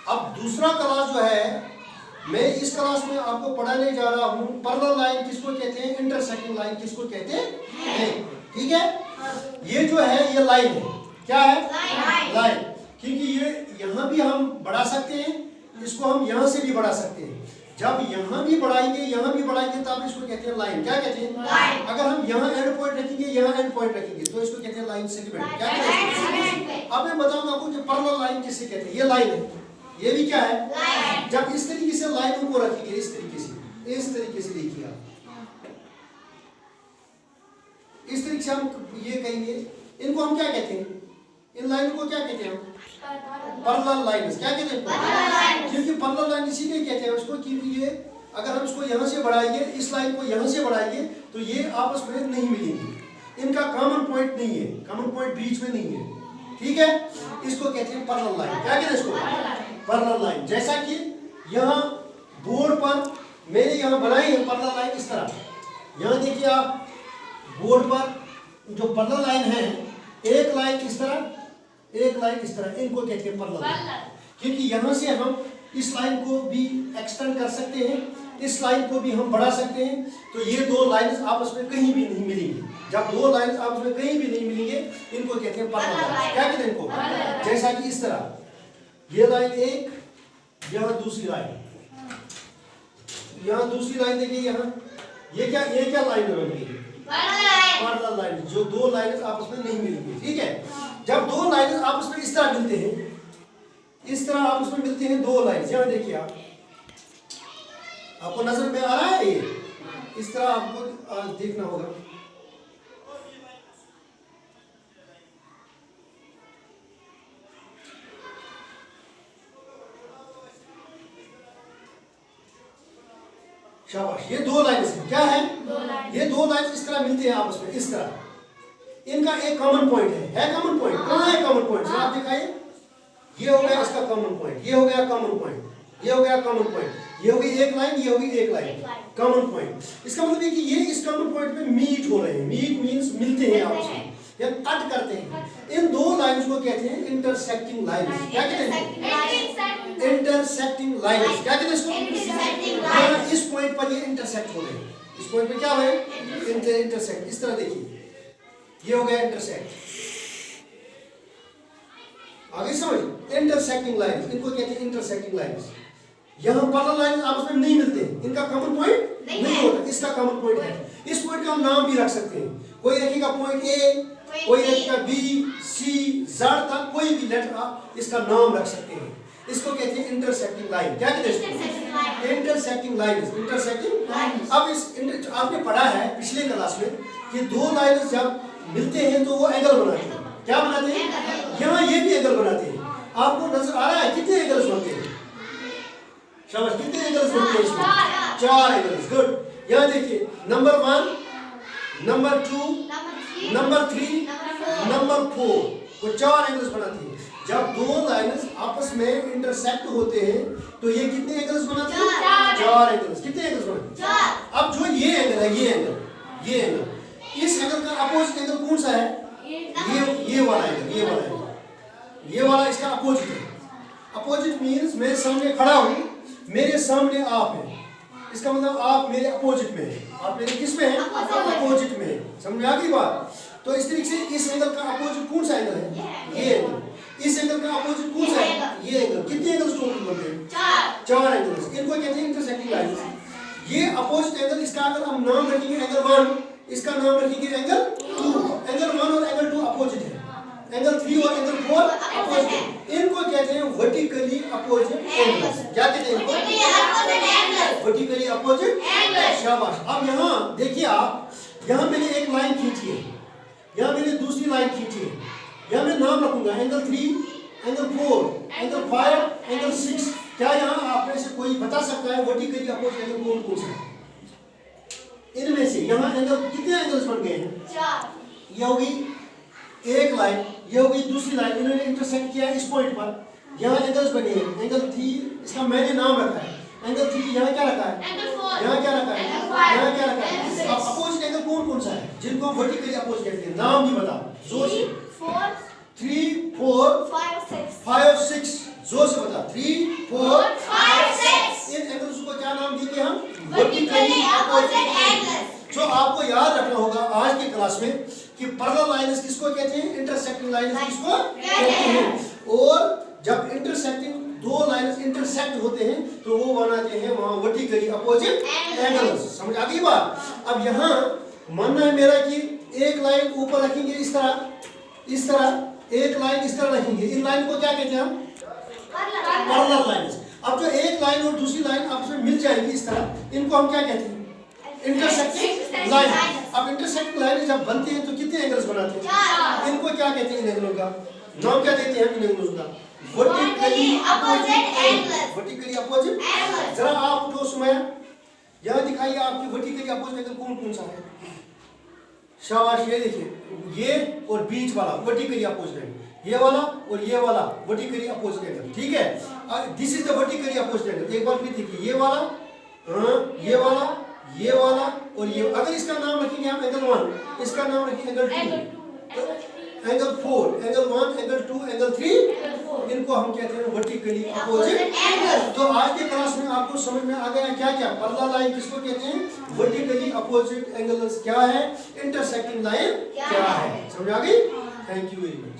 अब दूसरा क्लास जो है, मैं इस क्लास में आपको पढ़ाने जा रहा हूँ पैरेलल लाइन किसको कहते हैं, इंटरसेक्टिंग लाइन किसको कहते हैं। ठीक है, ये जो है ये लाइन है, क्या है लाइन, क्योंकि ये यहाँ भी हम बढ़ा सकते हैं, इसको हम यहाँ से भी बढ़ा सकते हैं। जब यहाँ भी बढ़ाएंगे तब इसको कहते हैं लाइन। क्या कहते हैं लाइन। अगर हम यहाँ एंड पॉइंट रखेंगे, यहाँ एंड पॉइंट रखेंगे तो इसको कहते हैं लाइन सेगमेंट। क्या कहते हैं। अब मैं बताऊंगा आपको कि पैरेलल लाइन किसे कहते हैं। ये लाइन है, ये भी क्या है लाइन। जब इस तरीके से लाइनों को रखेंगे, इस तरीके से देखिए आप, इस तरीके से हम ये कहेंगे, इनको हम क्या कहते हैं, इन लाइनों को क्या कहते हैं, पैरेलल लाइन्स। क्या कहते हैं, क्योंकि पैरेलल लाइन इसीलिए कहते हैं उसको, क्योंकि ये अगर हम इसको यहाँ से बढ़ाएंगे, इस लाइन को यहाँ से बढ़ाएंगे तो ये आपस में नहीं मिलेंगी, इनका कॉमन पॉइंट नहीं है, कॉमन पॉइंट बीच में नहीं है। ठीक है, इसको कहते हैं पैरेलल लाइन। क्या कहते हैं इसको, पैरेलल लाइन। जैसा कि यहाँ बोर्ड पर मैंने यहाँ बनाई है पैरेलल लाइन इस तरह, यहाँ देखिए आप बोर्ड पर जो पैरेलल लाइन है, एक लाइन इस तरह, एक लाइन इस तरह, इनको कहते हैं पैरेलल लाइन। क्योंकि यहाँ से हम इस लाइन को भी एक्सटेंड कर सकते हैं, इस लाइन को भी हम बढ़ा सकते हैं, तो ये दो लाइन्स आपस में कहीं भी नहीं मिलेंगी। जब दो लाइन्स आपस में कहीं भी नहीं मिलेंगे, इनको कहते हैं पैरेलल लाइन। क्या कहते हैं इनको, जैसा कि इस तरह ये लाइन एक, यहाँ दूसरी लाइन, यहाँ दूसरी लाइन देखिए, यहाँ ये क्या लाइन बन गई, पैरेलल लाइन। जो दो लाइन्स आपस में नहीं मिलेंगी। ठीक है, जब दो लाइन्स आपस में इस तरह मिलते हैं, इस तरह आपस में मिलते हैं दो लाइन्स, यहाँ देखिए आपको नजर में आ रहा है, ये इस तरह आपको देखना होगा। शाबाश, ये दो लाइन्स हैं। क्या है, ये दो लाइन्स इस तरह मिलते हैं आपस में, इस तरह। इनका एक कॉमन पॉइंट है कॉमन पॉइंट। कहाँ है कॉमन पॉइंट, आप दिखाइए। ये हो गया इसका कॉमन पॉइंट, ये हो गया कॉमन पॉइंट, ये हो गया कॉमन पॉइंट, ये होगी एक लाइन, ये होगी एक लाइन, कॉमन पॉइंट। इसका मतलब है कि ये इस कॉमन पॉइंट पे मीट हो रहे हैं। मीट मींस मिलते हैं आपस में या कट करते हैं। इन दो लाइंस को कहते हैं इंटरसेक्टिंग लाइंस। क्या कहते हैं, इंटरसेक्टिंग लाइंस। क्या कहते हैं इसको, इस पॉइंट पर ये इंटरसेक्ट हो रहे हैं, इस पॉइंट पे क्या हो रहे हैं, इंटरसेक्ट। इस तरह देखिए, ये हो गया इंटरसेक्ट। आगे समझ, इंटरसेक्टिंग लाइंस, इनको कहते हैं इंटरसेक्टिंग लाइंस। यहाँ पैरेलल लाइंस आपस में नहीं मिलते, इनका कॉमन पॉइंट नहीं होता, इसका कॉमन पॉइंट है। इस पॉइंट का हम नाम भी रख सकते हैं। कोई रखेगा पॉइंट ए, कोई रखेगा बी, सी, जेड तक कोई भी लेटर आप इसका नाम रख सकते हैं। इसको कहते हैं इंटरसेक्टिंग लाइन। क्या कहते हैं, इंटरसेक्टिंग लाइंस, इंटरसेक्टिंग लाइंस। अब इस आपने पढ़ा है पिछले क्लास में कि दो लाइंस जब मिलते हैं तो वो एंगल बनाते हैं। क्या बनाते हैं, यहाँ ये भी एंगल बनाते हैं। आपको नजर आ रहा है कितने एंगल्स बनते हैं, शाबाश, कितने एंगल्स बनते हैं इसमें, 4 एंगल्स। गुड। यहाँ देखिए, नंबर 1, नंबर 2, नंबर 3, नंबर 4 को 4 एंगल्स बनाती है। जब दो लाइन्स आपस में इंटरसेक्ट होते हैं तो ये कितने एंगल्स बनाते हैं, 4 एंगल्स। कितने एंगल्स बनाते हैं। अब जो ये एंगल है, ये एंगल, इस एंगल का अपोजिट एंगल कौन सा है, ये वाला एंगल, ये वाला इसका अपोजिट है। अपोजिट मींस मैं सामने खड़ा हूं, मेरे सामने आप हैं, इसका मतलब आप मेरे अपोजिट में हैं। आप मेरे किस में हैं, अपोजिट में हैं। समझ में आ गई बात। तो इस तरीके से इस एंगल का अपोजिट कौन सा एंगल है, ये एंगल। इस एंगल का अपोजिट कौन सा है, ये एंगल। कितने एंगल्स टोटल बनते हैं, 4 एंगल्स। इनको कहते हैं इंटरसेक्टिंग लाइंस। ये अपोजिट एंगल, इसका अगर हम नाम रखेंगे एंगल 1, इसका नाम रखेंगे एंगल 2। एंगल 1 और एंगल 2 अपोजिट है, एंगल 3 और एंगल 4 अपोजिट है। इनको कहते हैं वर्टिकली अपोजिट एंगल्स। क्या कहते हैं इनको, वर्टिकली अपोजिट एंगल्स। शाबाश। अब यहाँ देखिए आप, यहाँ मैंने एक लाइन खींची है, यहाँ मैंने दूसरी लाइन खींची है। यहाँ मैं नाम रखूंगा एंगल 3, एंगल 4, एंगल 5, एंगल 6। क्या यहाँ आप में से कोई बता सकता है वर्टिकली अपोजिट एंगल कौन कौन सा है इनमें से। यहाँ एंगल कितने एंगल्स बन गए हैं, 4। ये होगी एक लाइन, ये होगी दूसरी लाइन, इन्होंने इंटरसेक्ट किया इस पॉइंट पर। यहाँ एंगल्स बने हैं, एंगल 3, इसका मैंने नाम रखा है एंगल 3। यहाँ क्या रखा है, यहाँ क्या रखा है, यहाँ क्या रखा है। अब अपोजिट एंगल कौन कौन सा है जिनको वर्टिकली अपोजिट कहते हैं, नाम भी बताओ जोर से। 3, 4, 5, 6 जोर से बता। 3, 4 5 6 इन एंगल्स को क्या नाम देंगे हम? Vertically opposite angles. जो आपको याद रखना होगा आज की क्लास में कि पैरेलल लाइंस किसको कहते हैं, इंटरसेक्टिंग लाइंस किसको कहते हैं। और जब इंटरसेक्टिंग दो लाइंस इंटरसेक्ट होते हैं तो वो बनाते हैं वहां वर्टिकली अपोजिट एंगल्स। समझ आ गई बात? अब यहाँ मानना है मेरा कि एक लाइन ऊपर रखेंगे इस तरह, एक लाइन इस तरह रखेंगे, इन लाइन को क्या कहते हैं हम? Parallel lines. अब जो एक लाइन और दूसरी लाइन आपस में मिल जाएगी इस तरह, इनको हम क्या कहते हैं? Intersecting line. अब इंटरसेक्टिंग लाइन जब बनते हैं तो कितने एंगल्स बनाते हैं? इनको क्या कहते हैं? इन एंगलों का नाम क्या देते हैं हम? इन एंगलों का vertically opposite angles. Vertically opposite angles. जरा आप उठो सुमैया, यहाँ दिखाइए आपकी वर्टिकली अपोजिट एंगल कौन कौन सा है? शाबाश, ये देखिए, ये और बीच वाला वर्टिकली अपोजिट एंगल, ये वाला और ये वाला वर्टिकली अपोजिट एंगल। ठीक है, this is the vertically opposite angle. एक बार फिर देखिए, ये वाला, ये वाला, ये वाला और ये। अगर इसका नाम रखेंगे हम एंगल 1, इसका नाम रखेंगे angle 2, angle 4, angle 1, angle 2, angle 3, इनको हम कहते हैं वर्टिकली अपोजिट एंगल। तो आज के क्लास में आपको समझ में आ गया क्या क्या? पैरेलल लाइन किसको कहते हैं? वर्टिकली अपोजिट एंगल्स क्या है? इंटरसेक्टिंग लाइन क्या है? समझ आ गई? Thank you very much.